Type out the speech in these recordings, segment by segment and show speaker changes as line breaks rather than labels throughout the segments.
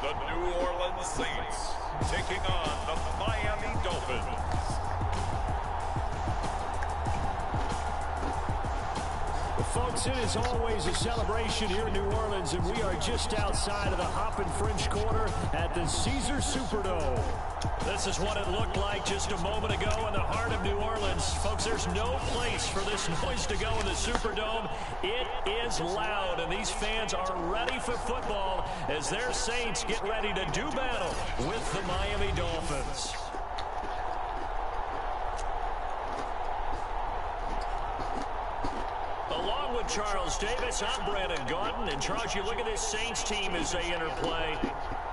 the New Orleans Saints taking on the Miami Dolphins.
Folks, it is always a celebration here in New Orleans, and we are just outside of the Hoppin' French Quarter at the Caesar Superdome. This is what it looked like just a moment ago in the heart of New Orleans. Folks, there's no place for this noise to go in the Superdome. It is loud, and these fans are ready for football as their Saints get ready to do battle with the Miami Dolphins. Along with Charles Davis, I'm Brandon Gaudin. And Charles, you look at this Saints team as they interplay.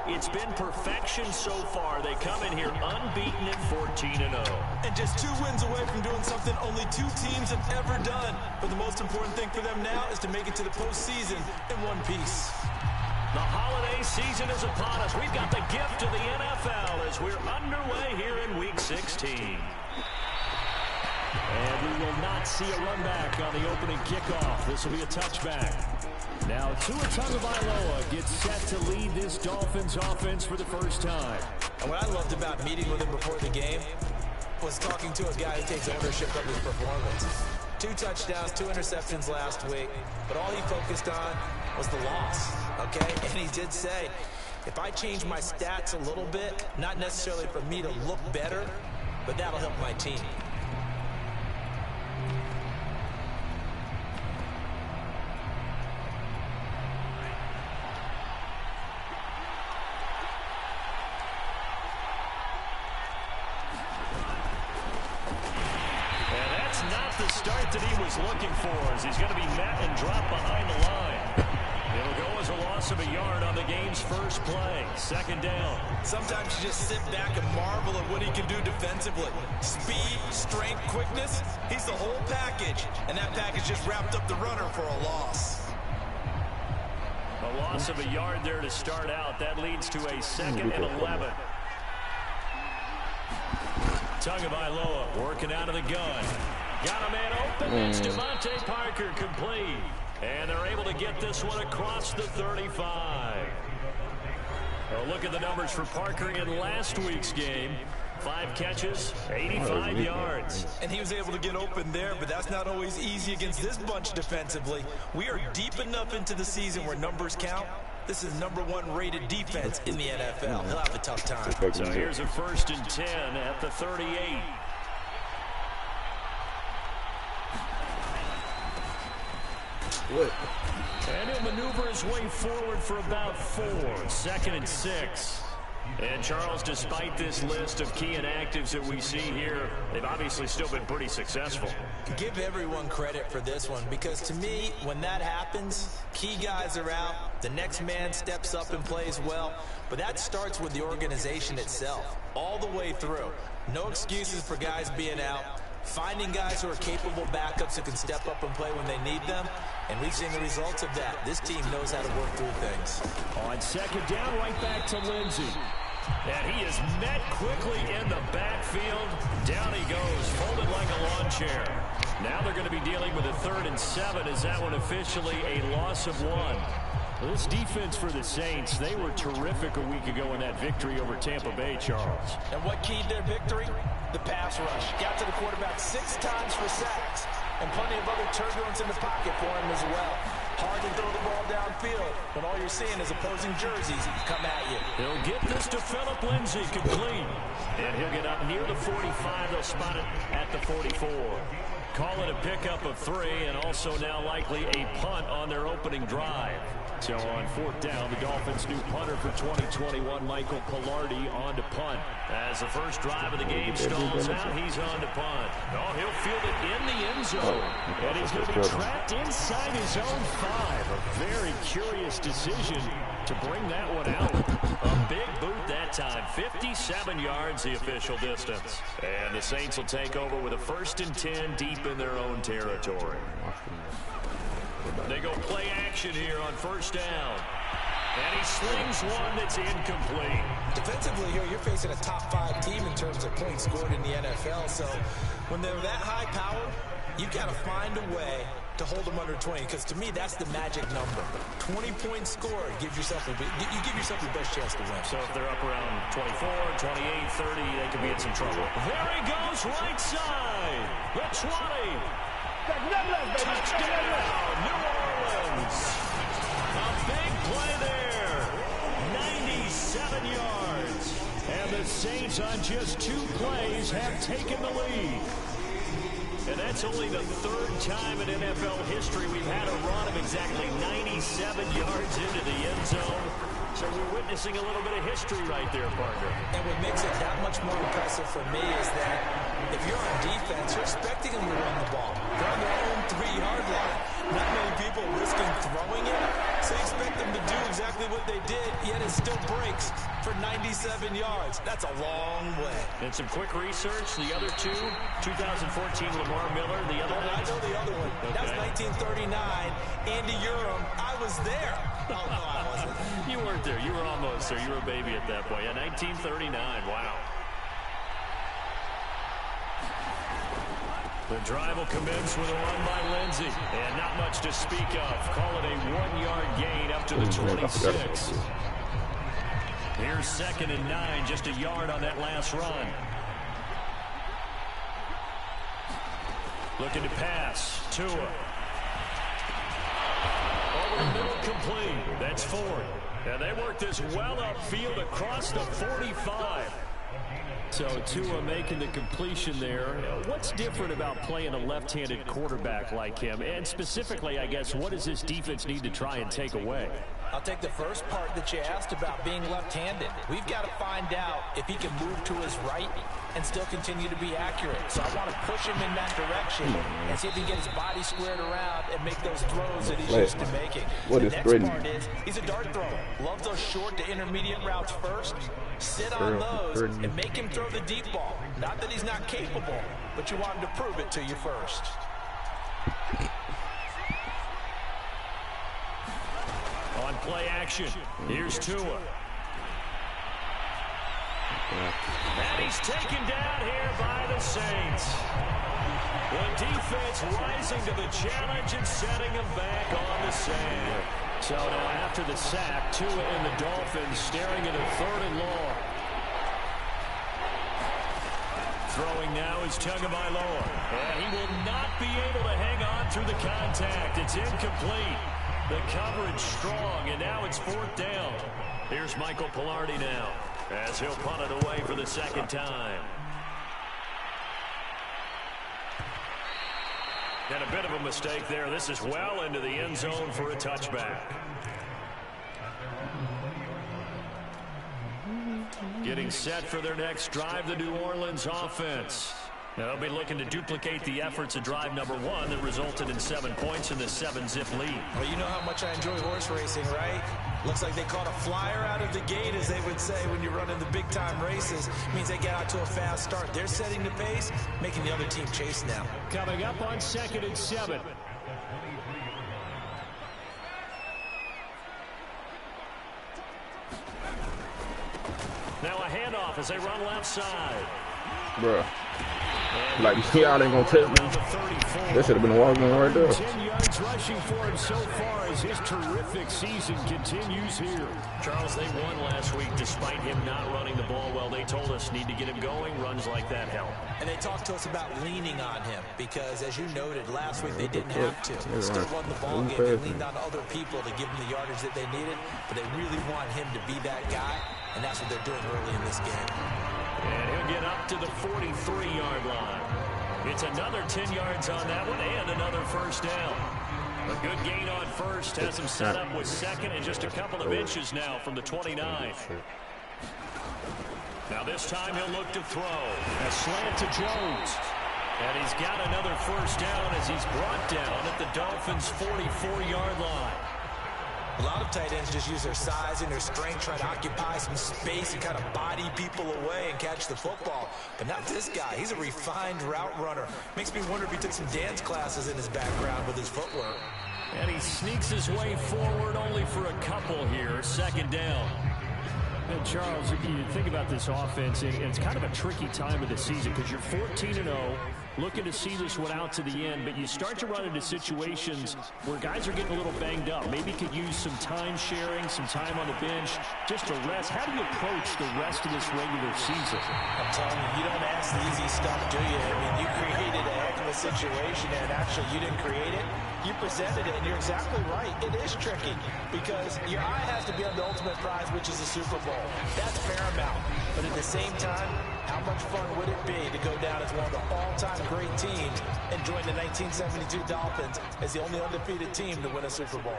It's been perfection so far. They come in here unbeaten at 14-0.
And just 2 wins away from doing something only 2 teams have ever done. But the most important thing for them now is to make it to the postseason in one piece.
The holiday season is upon us. We've got the gift of the NFL as we're underway here in Week 16. And we will not see a run back on the opening kickoff. This will be a touchback. Now Tua Tagovailoa gets set to lead this Dolphins offense for the first time.
And what I loved about meeting with him before the game was talking to a guy who takes ownership of his performance. 2 touchdowns, 2 interceptions last week, but all he focused on was the loss, okay? And he did say, if I change my stats a little bit, not necessarily for me to look better, but that'll help my team.
Start that he was looking for as he's going to be met and dropped behind the line. It'll go as a loss of a yard on the game's first play. 2nd down.
Sometimes you just sit back and marvel at what he can do defensively. Speed, strength, quickness, he's the whole package. And that package just wrapped up the runner for a loss.
A loss of a yard there to start out. That leads to a 2nd and 11. Tagovailoa working out of the gun. Got a man open. It's Devontae Parker complete. And they're able to get this one across the 35. Well, look at the numbers for Parker in last week's game. 5 catches, 85 yards.
And he was able to get open there, but that's not always easy against this bunch defensively. We are deep enough into the season where numbers count. This is #1 rated defense in the NFL. He'll have a tough time.
So here's a 1st and 10 at the 38.
What?
And he'll maneuver his way forward for about 4. 2nd and 6. And Charles, despite this list of key inactives that we see here, they've obviously still been pretty successful.
Give everyone credit for this one, because to me, when that happens, key guys are out, the next man steps up and plays well, but that starts with the organization itself, all the way through. No excuses for guys being out. Finding guys who are capable backups who can step up and play when they need them. And we've seen the results of that. This team knows how to work through things.
On 2nd down, right back to Lindsey. And he is met quickly in the backfield. Down he goes, folded like a lawn chair. Now they're going to be dealing with a 3rd and 7. Is that one officially a loss of 1? Well, this defense for the Saints, they were terrific a week ago in that victory over Tampa Bay, Charles.
And what keyed their victory? The pass rush. Got to the quarterback 6 times for sacks. And plenty of other turbulence in the pocket for him as well. Hard to throw the ball downfield when all you're seeing is opposing jerseys come at you.
He'll get this to Phillip Lindsay complete. And he'll get up near the 45. They'll spot it at the 44. Call it a pickup of 3, and also now likely a punt on their opening drive. So on 4th down, the Dolphins' new punter for 2021, Michael Pilardi, on to punt. As the first drive of the game stalls out, he's on to punt. Oh, he'll field it in the end zone. And he's going to be trapped inside his own 5. A very curious decision to bring that one out. A big boot that time. 57 yards, the official distance. And the Saints will take over with a 1st and 10 deep in their own territory. They go play action here on 1st down. And he slings one that's incomplete.
Defensively here, you're facing a top 5 team in terms of points scored in the NFL. So when they're that high power, You've got to find a way to hold them under 20, because to me, that's the magic number. 20 points scored gives yourself you give yourself your best chance to win.
So if they're up around 24, 28, 30, they could be in some trouble. There he goes, right side. The 20. Touchdown, New Orleans. A big play there. 97 yards. And the Saints on just 2 plays have taken the lead. And that's only the 3rd time in NFL history we've had a run of exactly 97 yards into the end zone. So we're witnessing a little bit of history right there, partner.
And what makes it that much more impressive for me is that if you're on defense, you're expecting them to run the ball. They're on their own 3-yard line. Not many people risking throwing it, so you expect them to do exactly what they did, yet it still breaks for 97 yards. That's a long way.
And some quick research, the other two, 2014 Lamar Miller, the other one.
I know the other one. Okay. That was 1939, Andy Urim. I was there. Oh, no, I wasn't.
You weren't there. You were almost there. You were a baby at that point. Yeah, 1939. Wow. The drive will commence with a run by Lindsey. And not much to speak of. Call it a 1-yard gain up to the 26. Here's 2nd and 9. Just a yard on that last run. Looking to pass. Tua. Over the middle, complete. That's 4. And they work this well upfield across the 45. So Tua making the completion there. What's different about playing a left-handed quarterback like him? And specifically, I guess, what does this defense need to try and take away?
I'll take the first part that you asked about being left-handed. We've got to find out if he can move to his right and still continue to be accurate. So I want to push him in that direction and see if he can get his body squared around and make those throws that he's used to making. The next part is he's a dart thrower. Loves those short to intermediate routes first. Sit on those and make him throw the deep ball. Not that he's not capable, but you want him to prove it to you first.
On play action, here's Tua. And he's taken down here by the Saints. The defense rising to the challenge and setting him back on the sand. So now after the sack, Tua and the Dolphins staring at a 3rd and long. Throwing now is Tagovailoa. And he will not be able to hang on through the contact. It's incomplete. The coverage strong, and now it's 4th down. Here's Michael Pilardi now, as he'll punt it away for the 2nd time. And a bit of a mistake there. This is well into the end zone for a touchback. Getting set for their next drive, the New Orleans offense. They'll be looking to duplicate the efforts of drive number 1 that resulted in 7 points in the 7-zip lead.
Well, you know how much I enjoy horse racing, right? Looks like they caught a flyer out of the gate, as they would say when you're running the big-time races. It means they get out to a fast start. They're setting the pace, making the other team chase now.
Coming up on 2nd and 7. Now a handoff as they run left side.
Bruh. Like, y'all ain't gonna tell me. That should have been a walk on right there.
10 yards rushing for him so far as his terrific season continues here. Charles, they won last week despite him not running the ball well. They told us need to get him going. Runs like that help.
And they talked to us about leaning on him because, as you noted, last week they didn't have to. Still won the ball game. They leaned on other people to give them the yardage that they needed, but they really want him to be that guy, and that's what they're doing early in this game.
And he'll get up to the 43-yard line. It's another 10 yards on that one and another 1st down. A good gain on 1st has him set up with 2nd and just a couple of inches now from the 29. Now this time he'll look to throw. A slant to Jones. And he's got another 1st down as he's brought down at the Dolphins' 44-yard line.
A lot of tight ends just use their size and their strength, try to occupy some space and kind of body people away and catch the football. But not this guy. He's a refined route runner. Makes me wonder if he took some dance classes in his background with his footwork.
And he sneaks his way forward only for a couple here. 2nd down. And Charles, you think about this offense, and it's kind of a tricky time of the season because you're 14-0. looking to see this one out to the end, but you start to run into situations where guys are getting a little banged up. Maybe could use some time sharing, some time on the bench, just to rest. How do you approach the rest of this regular season?
I'm telling you, you don't ask the easy stuff, do you? I mean, you created a heck of a situation, and actually you didn't create it. You presented it, and you're exactly right. It is tricky because your eye has to be on the ultimate prize, which is the Super Bowl. That's paramount. But at the same time, how much fun would it be to go down as one of the all-time great teams and join the 1972 Dolphins as the only undefeated team to win a Super Bowl?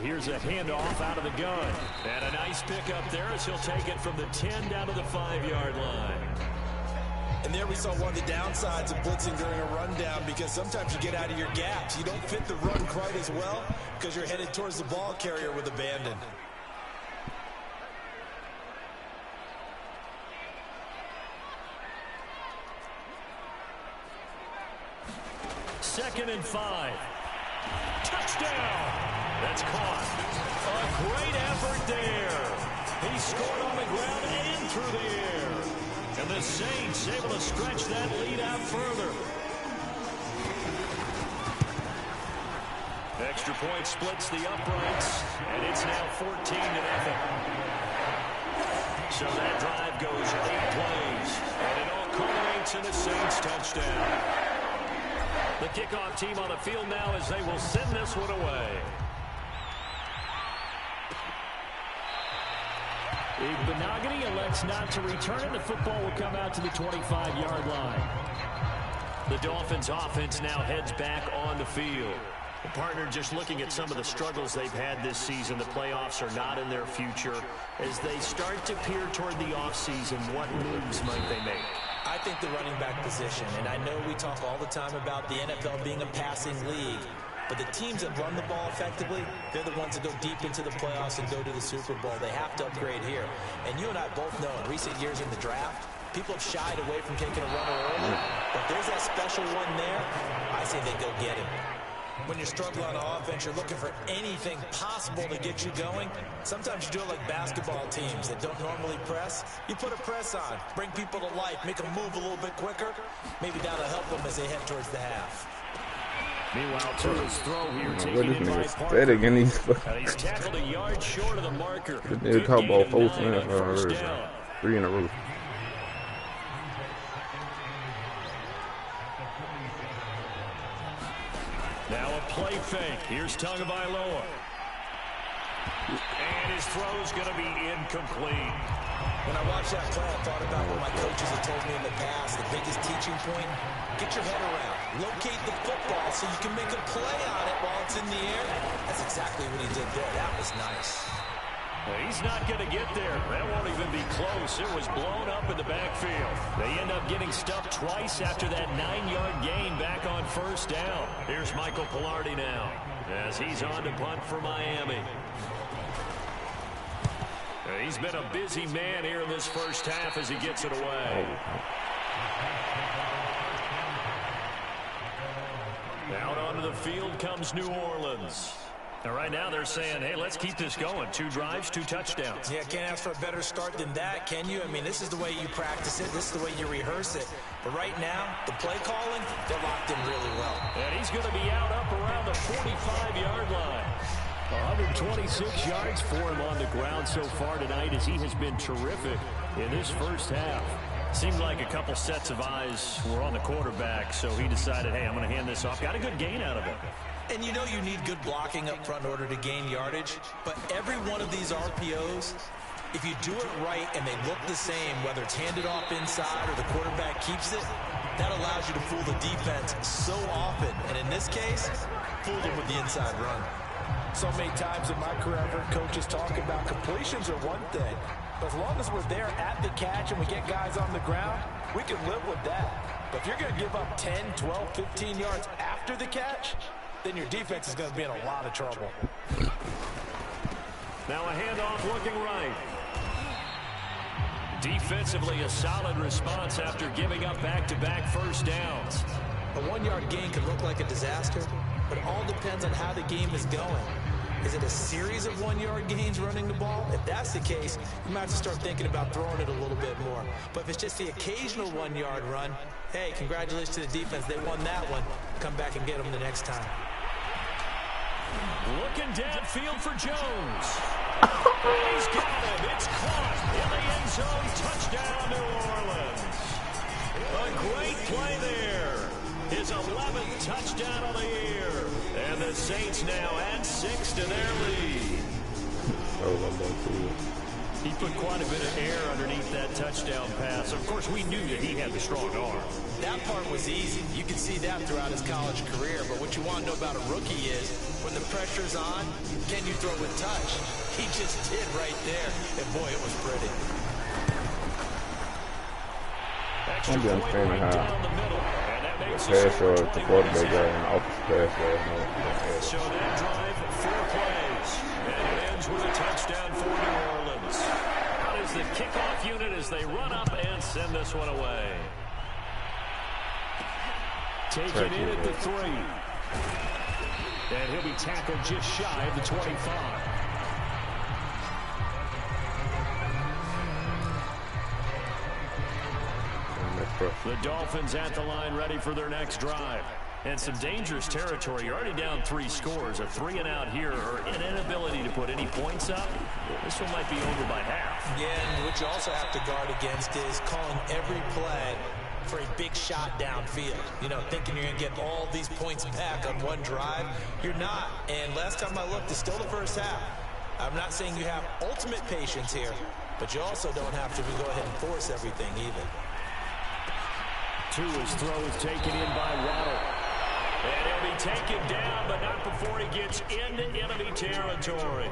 Here's a handoff out of the gun. And a nice pickup there as he'll take it from the 10 down to the 5-yard line.
And there we saw one of the downsides of blitzing during a rundown, because sometimes you get out of your gaps. You don't fit the run quite as well because you're headed towards the ball carrier with abandon.
Second and 5. Touchdown! That's caught. A great effort there. He scored on the ground and through the air. And the Saints able to stretch that lead out further. Extra point splits the uprights, and it's now 14-0. So that drive goes 8 plays, and it all culminates in a Saints touchdown. The kickoff team on the field now as they will send this one away. Benogany elects not to return, and the football will come out to the 25-yard line. The Dolphins offense now heads back on the field. The partner, just looking at some of the struggles they've had this season, the playoffs are not in their future. As they start to peer toward the offseason, what moves might they make?
I think the running back position, and I know we talk all the time about the NFL being a passing league, but the teams that run the ball effectively, they're the ones that go deep into the playoffs and go to the Super Bowl. They have to upgrade here. And you and I both know in recent years in the draft, people have shied away from taking a runner early, but there's that special one there. I say they go get him. When you're struggling on offense, you're looking for anything possible to get you going. Sometimes you do it like basketball teams that don't normally press. You put a press on, bring people to life, make them move a little bit quicker. Maybe that'll help them as they head towards the half.
Meanwhile, to his throw here, taking in by Parker. He's tackled a yard short of the marker.
They talk about 4 first down. 3 in a row.
Now a play fake. Here's Tagovailoa. And his throw's going to be incomplete.
When I watched that play, I thought about what my coaches have told me in the past. The biggest teaching point, get your head around. Locate the football so you can make a play on it while it's in the air. That's exactly what he did there. That was nice.
He's not going to get there. That won't even be close. It was blown up in the backfield. They end up getting stuffed twice after that 9-yard gain back on first down. Here's Michael Pilardi now as he's on to punt for Miami. He's been a busy man here in this first half as he gets it away. Out onto the field comes New Orleans. And right now they're saying, hey, let's keep this going. 2 drives, 2 touchdowns.
Yeah, can't ask for a better start than that, can you? I mean, this is the way you practice it. This is the way you rehearse it. But right now, the play calling, they're locked in really well.
And he's going to be out up around the 45-yard line. 126 yards for him on the ground so far tonight as he has been terrific in this first half. Seemed like a couple sets of eyes were on the quarterback, so he decided, hey, I'm going to hand this off. Got a good gain out of it.
And you know you need good blocking up front in order to gain yardage, but every one of these RPOs, if you do it right and they look the same, whether it's handed off inside or the quarterback keeps it, that allows you to fool the defense so often. And in this case, fool them with the inside run. So many times in my career, I've heard coaches talk about completions are one thing. But as long as we're there at the catch and we get guys on the ground, we can live with that. But if you're going to give up 10, 12, 15 yards after the catch, then your defense is going to be in a lot of trouble.
Now a handoff looking right. Defensively, a solid response after giving up back-to-back first downs.
A 1-yard gain can look like a disaster, but it all depends on how the game is going. Is it a series of 1-yard gains running the ball? If that's the case, you might have to start thinking about throwing it a little bit more. But if it's just the occasional 1-yard run, hey, congratulations to the defense. They won that one. Come back and get them the next time.
Looking downfield for Jones. He's got him. It's caught in the end zone. Touchdown, New Orleans. A great play there. His 11th touchdown of the year. And the Saints now add 6 to their lead. He put quite a bit of air underneath that touchdown pass. Of course, we knew that he had the strong arm.
That part was easy. You could see that throughout his college career. But what you want to know about a rookie is when the pressure's on, can you throw with touch? He just did right there. And boy, it was pretty.
I'm just understanding how the pass or the quarterback got an opposite pass.
So that drive, 4 plays. And it ends with a touchdown for New Orleans. How does the kickoff unit as they run up and send this one away? Taken in at the 3. And he'll be tackled just shy of the 25. The Dolphins at the line ready for their next drive. And some dangerous territory. You're already down 3 scores. A 3 and out here or an inability to put any points up. This one might be over by half.
Yeah, and what you also have to guard against is calling every play for a big shot downfield. You know, thinking you're going to get all these points back on one drive. You're not. And last time I looked, it's still the first half. I'm not saying you have ultimate patience here, but you also don't have to go ahead and force everything either.
Tua's throw is taken in by Waddle. And he'll be taken down, but not before he gets into enemy territory.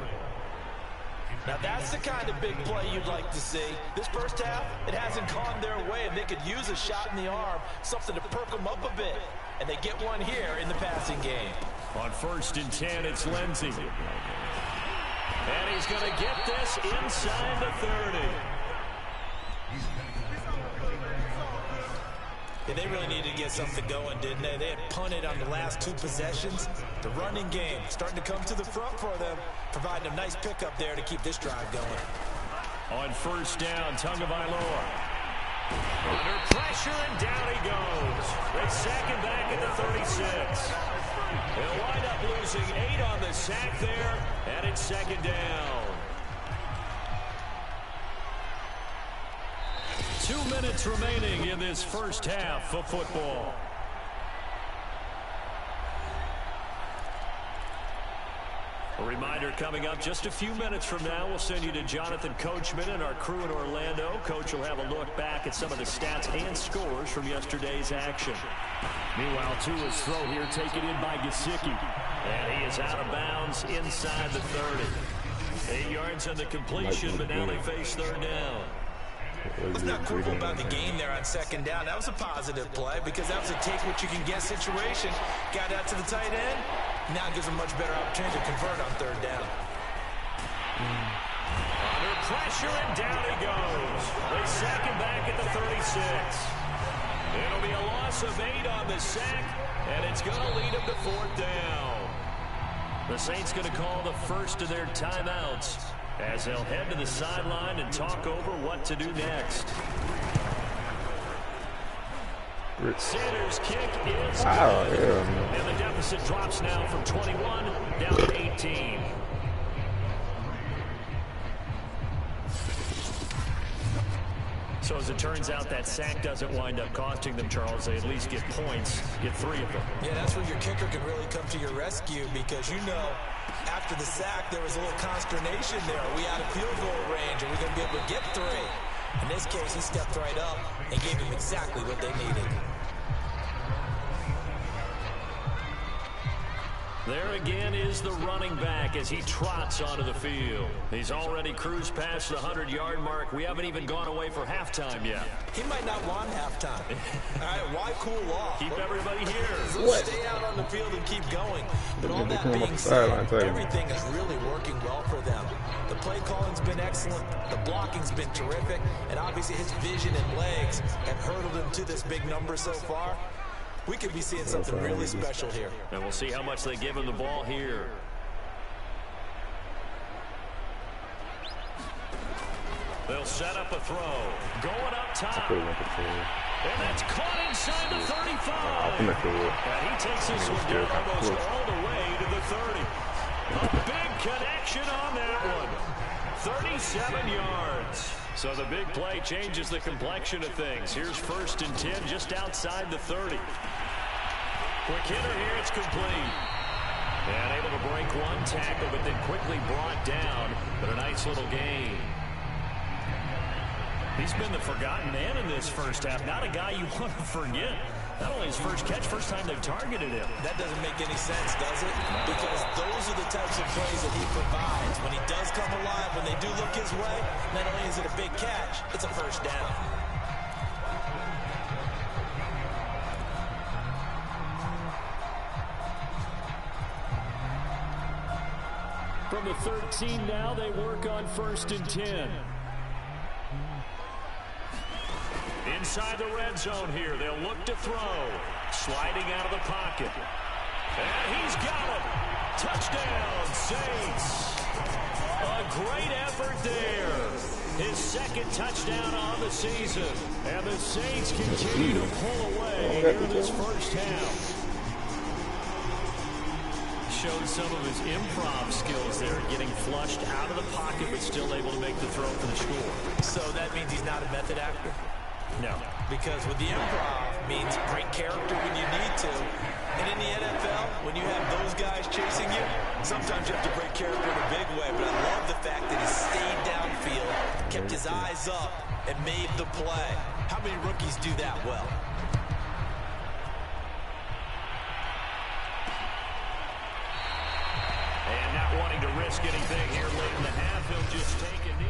Now that's the kind of big play you'd like to see. This first half, it hasn't gone their way, and they could use a shot in the arm, something to perk them up a bit. And they get one here in the passing game.
On 1st and 10, it's Lindsey. And he's going to get this inside the 30.
Yeah, they really needed to get something going, didn't they? They had punted on the last 2 possessions. The running game starting to come to the front for them, providing a nice pickup there to keep this drive going.
On 1st down, Tagovailoa. Under pressure, and down he goes. They sack him back at the 36. They'll wind up losing 8 on the sack there, and it's 2nd down. 2 minutes remaining in this first half of football. A reminder coming up just a few minutes from now, we'll send you to Jonathan Coachman and our crew in Orlando. Coach will have a look back at some of the stats and scores from yesterday's action. Meanwhile, Tua's throw here taken in by Gesicki. And he is out of bounds inside the 30. 8 yards on the completion, but now they face 3rd down.
Let's not quibble about the game there on 2nd down. That was a positive play because that was a take-what-you-can-get situation. Got out to the tight end. Now it gives them much better opportunity to convert on 3rd down.
Under pressure, and down he goes. They sack him back at the 36. It'll be a loss of 8 on the sack, and it's going to lead them to 4th down. The Saints going to call the first of their timeouts as they'll head to the sideline and talk over what to do next. Sanders' kick is good. And the deficit drops now from 21 down to 18. So as it turns out, that sack doesn't wind up costing them, Charles. They at least get points, get 3 of them.
Yeah, that's where your kicker can really come to your rescue because you know after the sack there was a little consternation there. Are we out of field goal range? Are we going to be able to get 3? In this case, he stepped right up and gave them exactly what they needed.
There again is the running back as he trots onto the field. He's already cruised past the 100-yard mark. We haven't even gone away for halftime yet.
He might not want halftime. All right, why cool off?
Keep everybody here.
Let's stay out on the field and keep going. But all that being said, everything is really working well for them. The play calling's been excellent. The blocking's been terrific. And obviously his vision and legs have hurdled him to this big number so far. We could be seeing something really special here.
And we'll see how much they give him the ball here. They'll set up a throw. Going up top.
I went to
And that's caught inside the 35.
I'm gonna
And he takes this one down almost all the way to the 30. A big connection on that one. 37 yards. So the big play changes the complexion of things. Here's 1st and 10 just outside the 30. Quick hitter here, it's complete. And able to break one tackle, but then quickly brought down. But a nice little gain. He's been the forgotten man in this first half. Not a guy you want to forget. Not only his first catch, first time they've targeted him.
That doesn't make any sense, does it? Because those are the types of plays that he provides. When he does come alive, when they do look his way, not only is it a big catch, it's a first down.
From the 13 now, they work on 1st and 10. Inside the red zone here, they'll look to throw. Sliding out of the pocket. And he's got it. Touchdown, Saints. A great effort there. His 2nd touchdown on the season. And the Saints continue to pull away here in this first half. Showed some of his improv skills there, getting flushed out of the pocket, but still able to make the throw for the score.
So that means he's not a method actor?
No.
Because with the improv means great character when you need to. And in the NFL, when you have those guys chasing you, sometimes you have to break character in a big way. But I love the fact that he stayed downfield, kept his eyes up, and made the play. How many rookies do that well?
And not wanting to risk anything here late in the half, he'll just take a knee.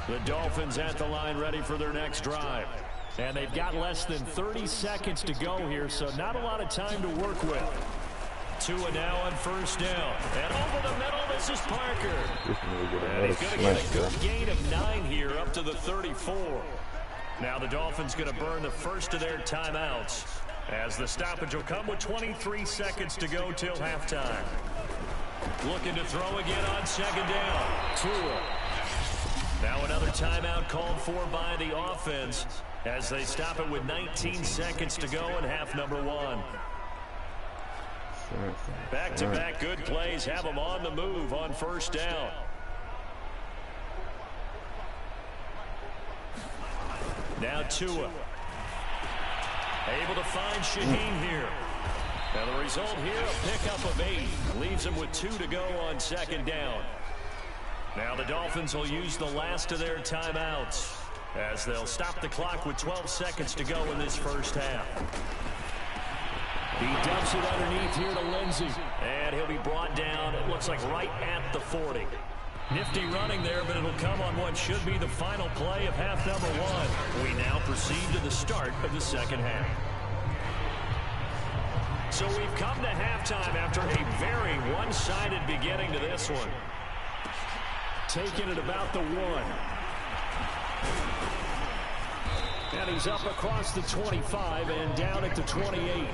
The Dolphins at the line ready for their next drive. And they've got less than 30 seconds to go here, so not a lot of time to work with. Tua now on 1st down. And over the middle, this is Parker. And he's going to get a good gain of 9 here up to the 34. Now the Dolphins going to burn the first of their timeouts, as the stoppage will come with 23 seconds to go till halftime. Looking to throw again on 2nd down. Tua. Now another timeout called for by the offense as they stop it with 19 seconds to go in half number 1. Back-to-back good plays have them on the move on 1st down. Now Tua. Able to find Shaheen here. Now the result here, a pickup of 8. Leaves him with 2 to go on 2nd down. Now the Dolphins will use the last of their timeouts as they'll stop the clock with 12 seconds to go in this first half. He dumps it underneath here to Lindsey. And he'll be brought down, it looks like right at the 40. Nifty running there, but it'll come on what should be the final play of half number 1. We now proceed to the start of the 2nd half. So we've come to halftime after a very one-sided beginning to this one. Taking it about the 1. And he's up across the 25 and down at the 28.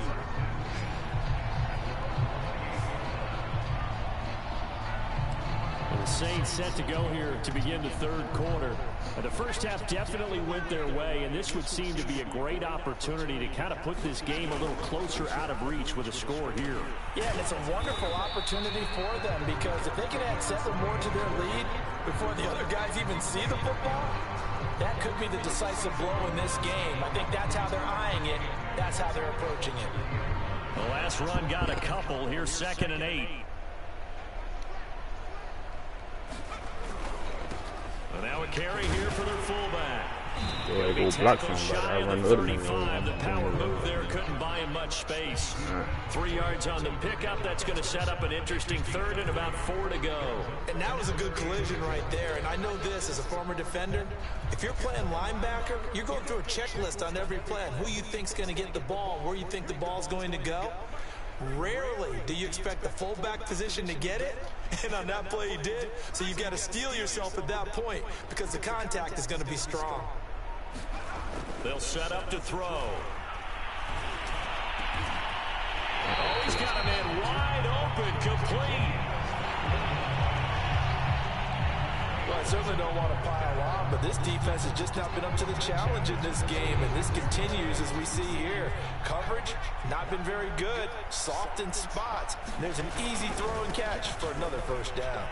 The Saints set to go here to begin the 3rd quarter. And the first half definitely went their way, and this would seem to be a great opportunity to kind of put this game a little closer out of reach with a score here.
Yeah, and it's a wonderful opportunity for them, because if they can add 7 more to their lead before the other guys even see the football, that could be the decisive blow in this game. I think that's how they're eyeing it. That's how they're approaching it.
The last run got a couple. Here's 2nd and 8. And now a carry here for their fullback.
Yeah, go block somebody. I run the other way.
The power move there couldn't buy him much space. 3 yards on the pickup. That's going to set up an interesting 3rd and about 4 to go.
And that was a good collision right there. And I know this as a former defender. If you're playing linebacker, you're going through a checklist on every play on who you think's going to get the ball, where you think the ball's going to go. Rarely do you expect the fullback position to get it, and on that play he did. So you've got to steel yourself at that point because the contact is going to be strong.
They'll set up to throw. Oh, he's got a man wide open, complete.
Well, I certainly don't want to pile on, but this defense has just not been up to the challenge in this game, and this continues as we see here. Coverage, not been very good. Soft in spots. There's an easy throw and catch for another first down.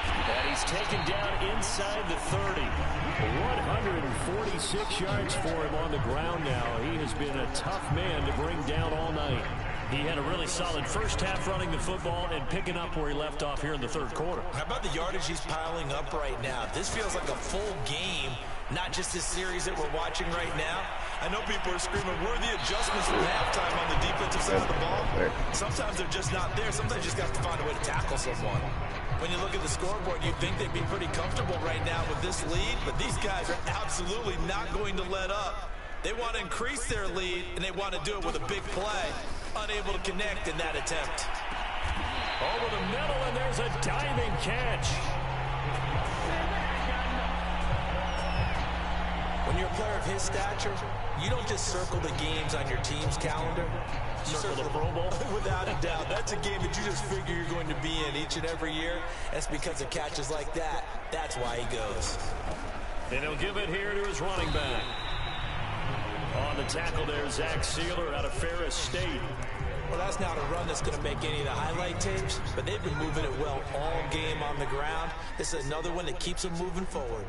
And he's taken down inside the 30. 146 yards for him on the ground now. He has been a tough man to bring down all night. He had a really solid first half running the football and picking up where he left off here in the third quarter.
How about the yardage he's piling up right now? This feels like a full game, not just this series that we're watching right now. I know people are screaming, where are the adjustments from halftime on the defensive side of the ball? Sometimes they're just not there. Sometimes you just have to find a way to tackle someone. When you look at the scoreboard, you'd think they'd be pretty comfortable right now with this lead, but these guys are absolutely not going to let up. They want to increase their lead, and they want to do it with a big play. Unable to connect in that attempt.
Over the middle, and there's a diving catch.
When you're a player of his stature, you don't just circle the games on your team's calendar. You
circle the Pro Bowl?
Without a doubt. That's a game that you just figure you're going to be in each and every year. That's because of catches like that. That's why he goes.
And he'll give it here to his running back. On the tackle there, Zach Sealer out of Ferris State.
Well, that's not a run that's going to make any of the highlight tapes, but they've been moving it well all game on the ground. This is another one that keeps them moving forward.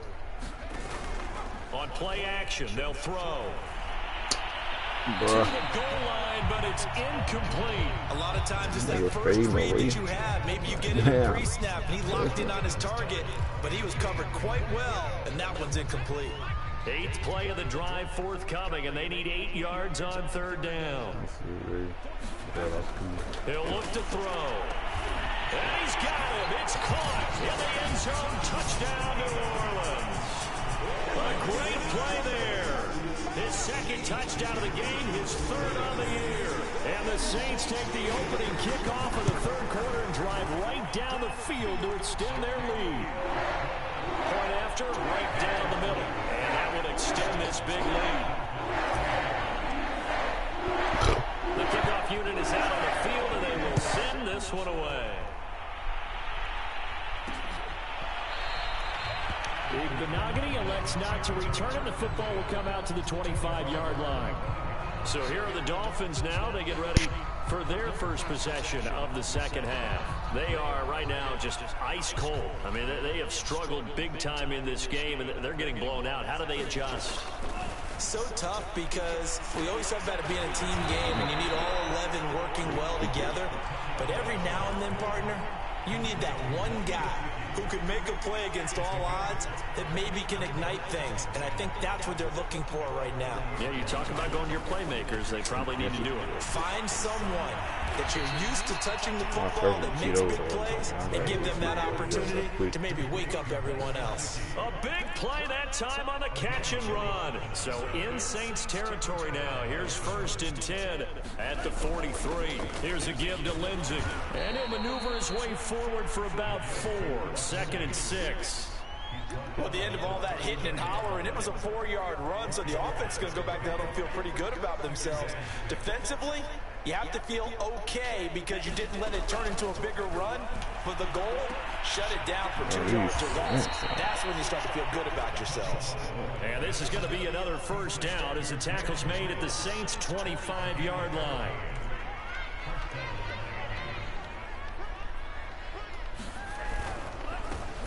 On play action, they'll throw. To the goal line, but it's incomplete.
A lot of times it's that first read that you have. Maybe you get it in pre-snap, and he locked in on his target, but he was covered quite well, and that one's incomplete.
8th play of the drive forthcoming, and they need 8 yards on third down. He'll look to throw. And he's got him. It's caught in the end zone. Touchdown, New Orleans. A great play there. His second touchdown of the game, his third on the year. And the Saints take the opening kickoff of the third quarter and drive right down the field to extend their lead. Point after, right down the middle. And that would extend this big lead. The kickoff unit is out on the field, and they will send this one away. Benogany elects not to return it. The football will come out to the 25-yard line. So here are the Dolphins now. They get ready for their first possession of the second half. They are right now just ice cold. I mean, they have struggled big time in this game, and they're getting blown out. How do they adjust?
So tough because we always talk about it being a team game, and you need all 11 working well together. But every now and then, partner, you need that one guy who can make a play against all odds that maybe can ignite things. And I think that's what they're looking for right now.
Yeah, you talk about going to your playmakers. They probably need to do it.
Find someone that you're used to touching the football that makes big plays and give them that opportunity to maybe wake up everyone else.
A big play that time on the catch and run. So in Saints territory now. Here's 1st and 10 at the 43. Here's a give to Lindsey. And he'll maneuver his way forward for about 4. 2nd and 6.
Well, at the end of all that hitting and hollering, it was a 4-yard run, so the offense is going to go back down and feel pretty good about themselves. Defensively, you have to feel okay because you didn't let it turn into a bigger run. But the goal, shut it down for 2 yards or less. That's when you start to feel good about yourselves.
And this is going to be another first down as the tackle's made at the Saints' 25-yard line.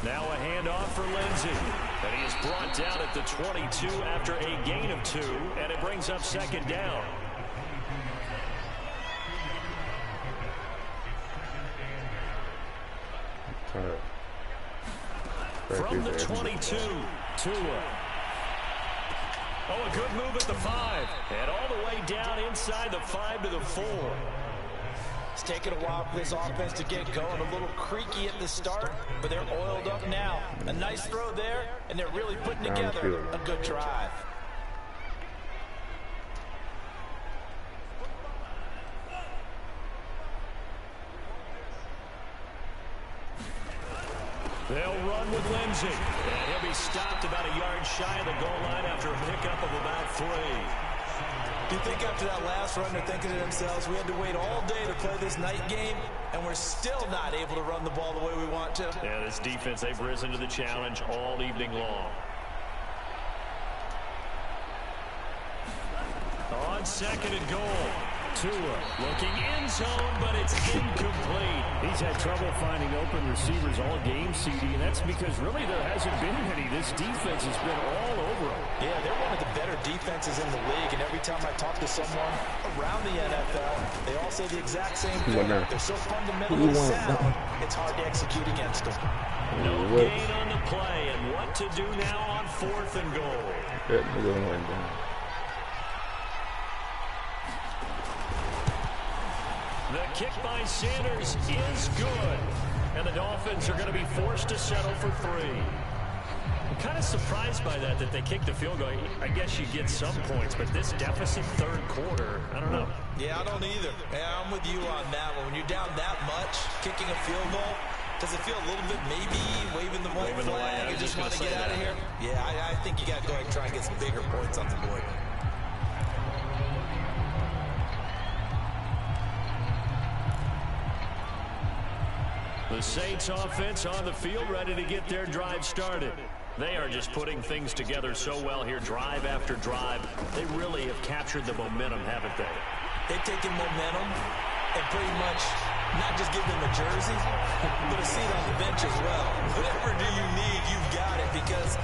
Now a handoff for Lindsey. And he is brought down at the 22 after a gain of 2. And it brings up 2nd down. From the 22, Tua. Oh, a good move at the 5. And all the way down inside the 5 to the 4.
It's taken a while for this offense to get going. A little creaky at the start, but they're oiled up now. A nice throw there, and they're really putting together a good drive.
They'll run with Lindsey. And he'll be stopped about a yard shy of the goal line after a pickup of about 3.
Do you think after that last run they're thinking to themselves, we had to wait all day to play this night game, and we're still not able to run the ball the way we want to?
Yeah, this defense, they've risen to the challenge all evening long. On second and goal, Tua looking in zone, but it's incomplete.
He's had trouble finding open receivers all game, CD, and that's because really there hasn't been any. This defense has been all over them.
Yeah, they're one of the better defenses in the league, and every time I talk to someone around the NFL, they all say the exact same thing. They're so fundamentally sound, it's hard to execute against them.
No gain on the play, and what to do now on 4th and goal. The kick by Sanders is good. And the Dolphins are going to be forced to settle for 3. I'm kind of surprised by that they kicked the field goal. I guess you get some points, but this deficit 3rd quarter, I don't know.
Yeah, I don't either. Yeah, I'm with you on that one. When you're down that much, kicking a field goal, does it feel a little bit maybe waving the white flag and just want to get out of here? Yeah, I think you got to go ahead and try and get some bigger points on the board.
The Saints offense on the field, ready to get their drive started. They are just putting things together so well here, drive after drive. They really have captured the momentum, haven't they?
They've taken momentum and pretty much not just give them a jersey, but a seat on the bench as well. Whatever do you need, you've got it, because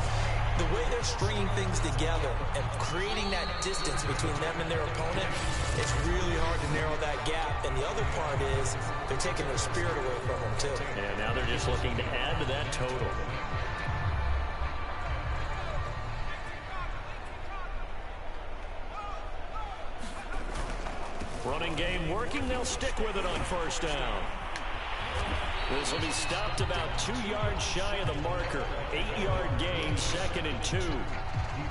the way they're stringing things together and creating that distance between them and their opponent, it's really hard to narrow that gap. And the other part is they're taking their spirit away from them, too.
And now they're just looking to add to that total. Running game working. They'll stick with it on 1st down. This will be stopped about 2 yards shy of the marker. 8-yard gain, 2nd and 2.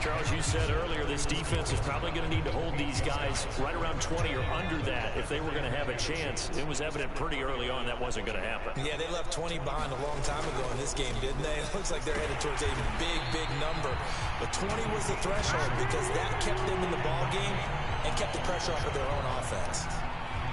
Charles, you said earlier this defense is probably going to need to hold these guys right around 20 or under that if they were going to have a chance. It was evident pretty early on that wasn't going to happen.
Yeah, they left 20 behind a long time ago in this game, didn't they? It looks like they're headed towards a big, big number. But 20 was the threshold because that kept them in the ball game and kept the pressure off of their own offense.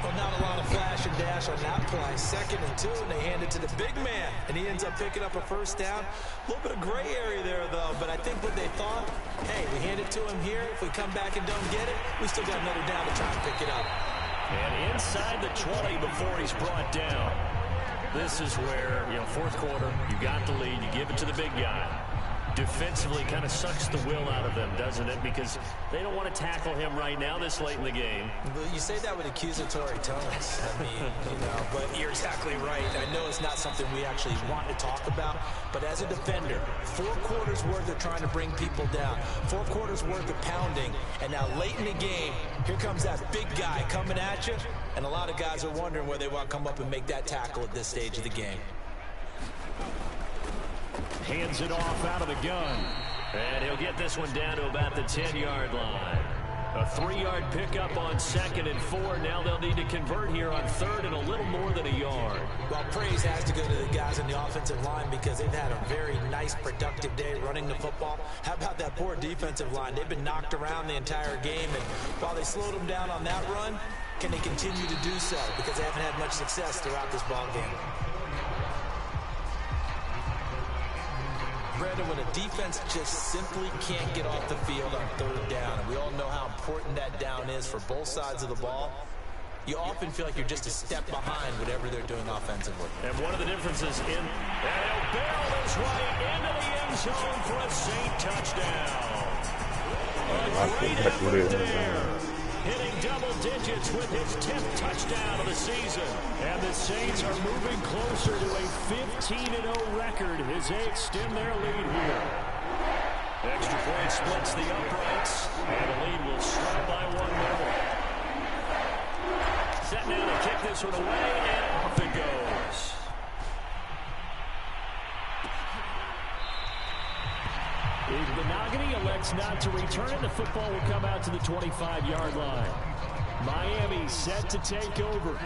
Well, not a lot of flash and dash on that play. 2nd and 2, and they hand it to the big man, and he ends up picking up a 1st down. A little bit of gray area there, though, but I think what they thought, hey, we hand it to him here. If we come back and don't get it, we still got another down to try and pick it up.
And inside the 20 before he's brought down. This is where, 4th quarter, you got the lead, you give it to the big guy. Defensively kind of sucks the will out of them, doesn't it? Because they don't want to tackle him right now this late in the game.
Well, you say that with accusatory tones. I mean, but you're exactly right. I know it's not something we actually want to talk about, but as a defender, 4 quarters worth of trying to bring people down, 4 quarters worth of pounding, and now late in the game, here comes that big guy coming at you, and a lot of guys are wondering where they want to come up and make that tackle at this stage of the game.
Hands it off out of the gun. And he'll get this one down to about the 10-yard line. A 3-yard pickup on 2nd and 4. Now they'll need to convert here on 3rd and a little more than a yard.
Well, praise has to go to the guys on the offensive line because they've had a very nice, productive day running the football. How about that poor defensive line? They've been knocked around the entire game, and while they slowed them down on that run, can they continue to do so? Because they haven't had much success throughout this ball game. Brandon, when a defense just simply can't get off the field on 3rd down, and we all know how important that down is for both sides of the ball, you often feel like you're just a step behind whatever they're doing offensively.
And one of the differences and he'll barrel this right into the end zone for a Saint touchdown. A great effort there. Hitting double digits with his 10th touchdown of the season. And the Saints are moving closer to a 15-0 record as they extend their lead here. Extra point splits the uprights, and the lead will slide by 1 more. Set now to kick this one away, and off it goes. Benogany elects not to return it. The football will come out to the 25-yard line. Miami set to take over.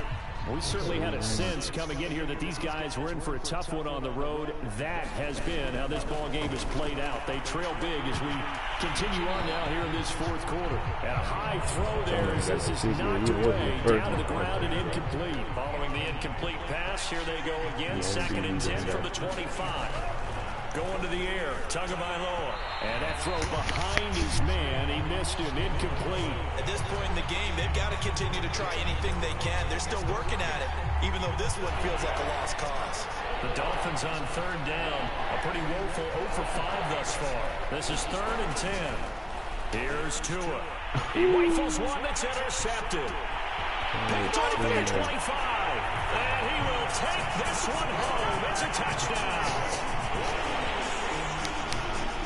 We certainly had a sense coming in here that these guys were in for a tough one on the road. That has been how this ball game is played out. They trail big as we continue on now here in this fourth quarter. And a high throw there as this is knocked away down to the ground and incomplete. Following the incomplete pass, here they go again. 2nd and 10 from the 25. Going to the air, Tagovailoa. And that throw behind his man. He missed him, incomplete.
At this point in the game, they've got to continue to try anything they can. They're still working at it, even though this one feels like a lost cause.
The Dolphins on 3rd down. A pretty woeful 0 for 5 thus far. This is 3rd and 10. Here's Tua. He rifles one that's intercepted. Picked off at the 25. And he will take this one home. It's a touchdown.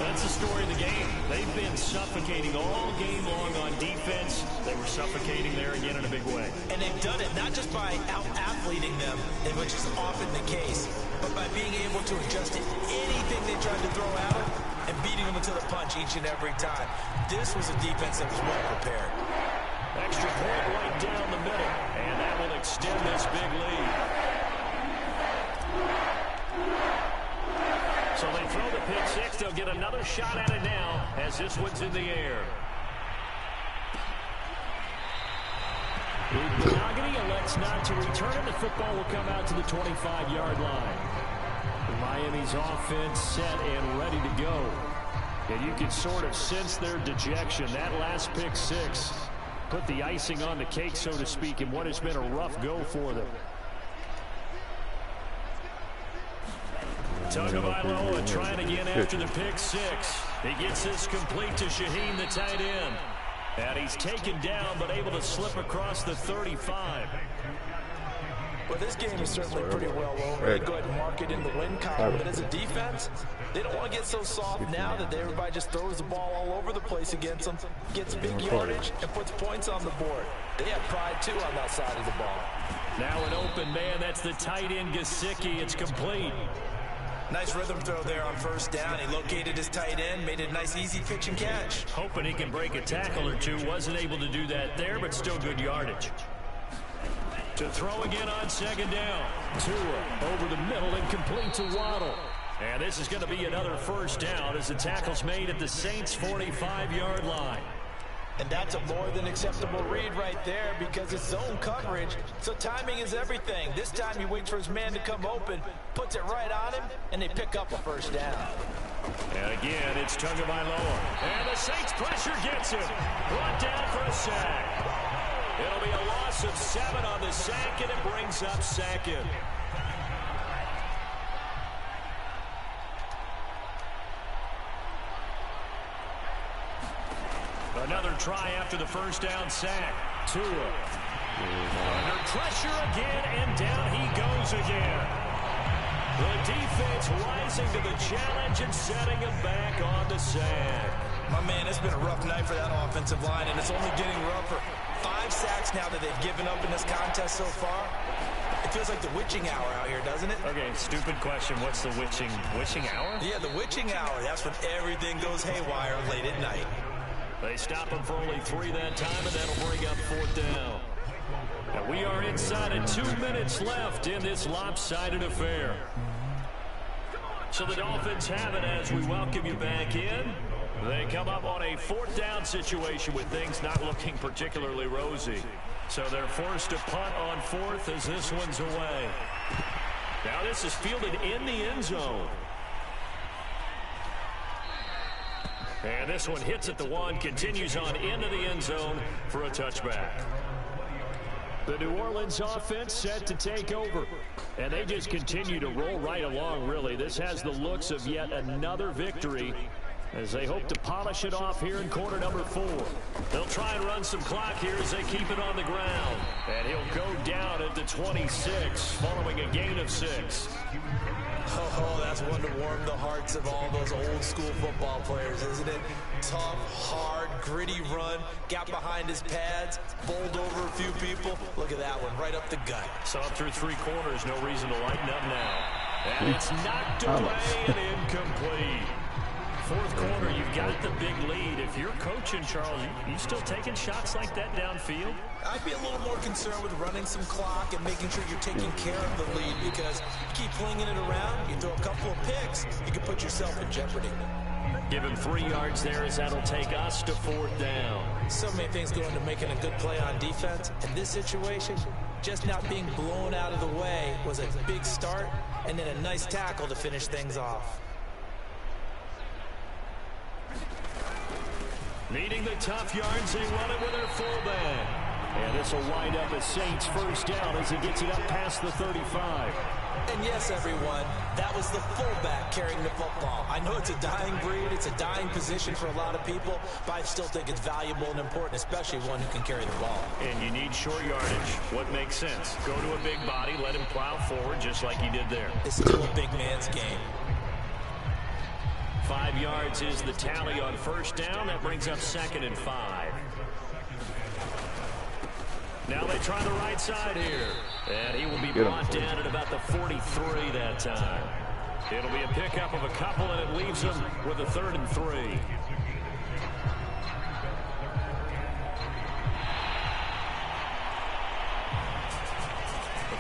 That's the story of the game. They've been suffocating all game long on defense. They were suffocating there again in a big way.
And they've done it not just by out-athleting them, which is often the case, but by being able to adjust to anything they tried to throw at them and beating them into the punch each and every time. This was a defense that was well prepared.
Extra point right down the middle, and that will extend this big lead. So they throw the pick six. They'll get another shot at it now as this one's in the air. Monogany elects not to return it. The football will come out to the 25-yard line. Miami's offense set and ready to go. And you can sort of sense their dejection. That last pick six put the icing on the cake, so to speak, in what has been a rough go for them. Tagovailoa trying again after the pick six. He gets this complete to Shaheen, the tight end. And he's taken down, but able to slip across the 35.
Well, this game is certainly pretty well over. They go ahead and mark it in the win column. But as a defense, they don't want to get so soft now that everybody just throws the ball all over the place against them, gets big yardage, and puts points on the board. They have pride, too, on that side of the ball.
Now an open man. That's the tight end, Gesicki. It's complete.
Nice rhythm throw there on 1st down. He located his tight end, made it a nice, easy pitch and catch.
Hoping he can break a tackle or two. Wasn't able to do that there, but still good yardage. To throw again on 2nd down. Tua over the middle and complete to Waddle. And this is going to be another 1st down as the tackle's made at the Saints' 45-yard line.
And that's a more than acceptable read right there because it's zone coverage, so timing is everything. This time he waits for his man to come open, puts it right on him, and they pick up a 1st down.
And again, it's Tagovailoa. And the Saints pressure gets him. Brought down for a sack. It'll be a loss of 7 on the sack, and it brings up 2nd. Another try after the 1st down sack. Tua. Under pressure again, and down he goes again. The defense rising to the challenge and setting him back on the sack.
My man, it's been a rough night for that offensive line, and it's only getting rougher. 5 sacks now that they've given up in this contest so far. It feels like the witching hour out here, doesn't it?
Okay, stupid question. What's the witching hour?
Yeah, the witching hour. That's when everything goes haywire late at night.
They stop him for only 3 that time, and that'll bring up 4th down. And we are inside of 2 minutes left in this lopsided affair. So the Dolphins have it as we welcome you back in. They come up on a 4th down situation with things not looking particularly rosy. So they're forced to punt on 4th as this one's away. Now this is fielded in the end zone. And this one hits at the 1, continues on into the end zone for a touchback. The New Orleans offense set to take over. And they just continue to roll right along, really. This has the looks of yet another victory as they hope to polish it off here in quarter number 4. They'll try and run some clock here as they keep it on the ground. And he'll go down at the 26 following a gain of 6.
Oh, that's one to warm the hearts of all those old school football players, isn't it? Tough, hard, gritty run, got behind his pads, bowled over a few people. Look at that one, right up the gut.
So up through 3 quarters, no reason to lighten up now. And it's knocked away and incomplete. fourth quarter, you've got the big lead. If you're coaching, Charles, you still taking shots like that downfield?
I'd be a little more concerned with running some clock and making sure you're taking care of the lead, because you keep flinging it around, you throw a couple of picks, you can put yourself in jeopardy.
Give him 3 yards there as that'll take us to 4th down.
So many things go into making a good play on defense. In this situation, just not being blown out of the way was a big start, and then a nice tackle to finish things off.
Needing the tough yards, they run it with their fullback.
And this will wind up as Saints first down as he gets it up past the 35.
And yes, everyone, that was the fullback carrying the football. I know it's a dying breed, it's a dying position for a lot of people, but I still think it's valuable and important, especially one who can carry the ball.
And you need short yardage. What makes sense? Go to a big body, let him plow forward just like he did there.
It's still a big man's game.
5 yards is the tally on first down. That brings up 2nd and 5. Now they try the right side here. And he will be brought down at about the 43 that time. It'll be a pickup of a couple, and it leaves him with a 3rd and 3.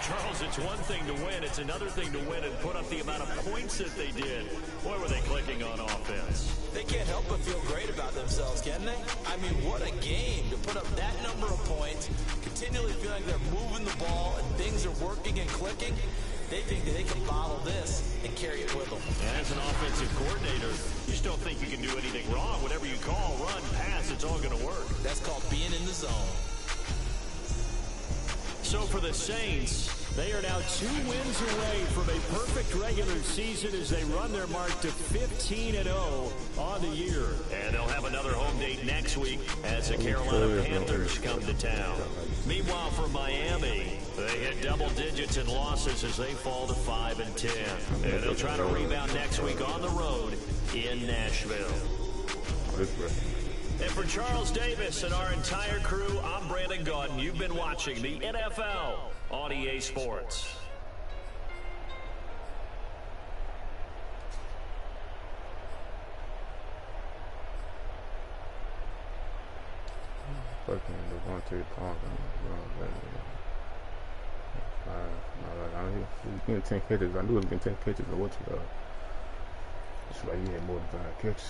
Charles, it's one thing to win. It's another thing to win and put up the amount of points that they did. Boy, were they clicking on offense.
They can't help but feel great about themselves, can they? I mean, what a game to put up that number of points, continually feeling they're moving the ball and things are working and clicking. They think that they can bottle this and carry it with them.
And as an offensive coordinator, you just don't think you can do anything wrong. Whatever you call, run, pass, it's all going to work.
That's called being in the zone.
So for the Saints,
they are now 2 wins away from a perfect regular season as they run their mark to 15-0 on the year.
And they'll have another home date next week as the Carolina Panthers come to town. Meanwhile, for Miami, they hit double digits in losses as they fall to 5-10. And they'll try to rebound next week on the road in Nashville. And for Charles Davis and our entire crew, I'm Brandon Gaudin. You've been watching the NFL on EA Sports.
Fucking Devontae Parker. He was getting 10 catches. I knew he was getting 10 catches or what you know. It's like he had more than 5 catches.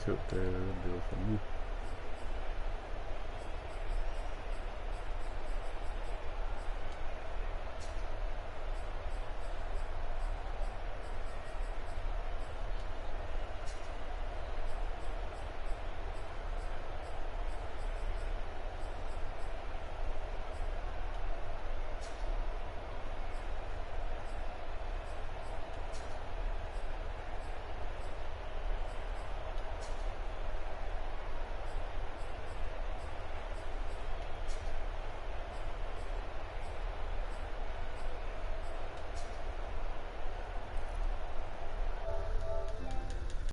Tip there, do it for me.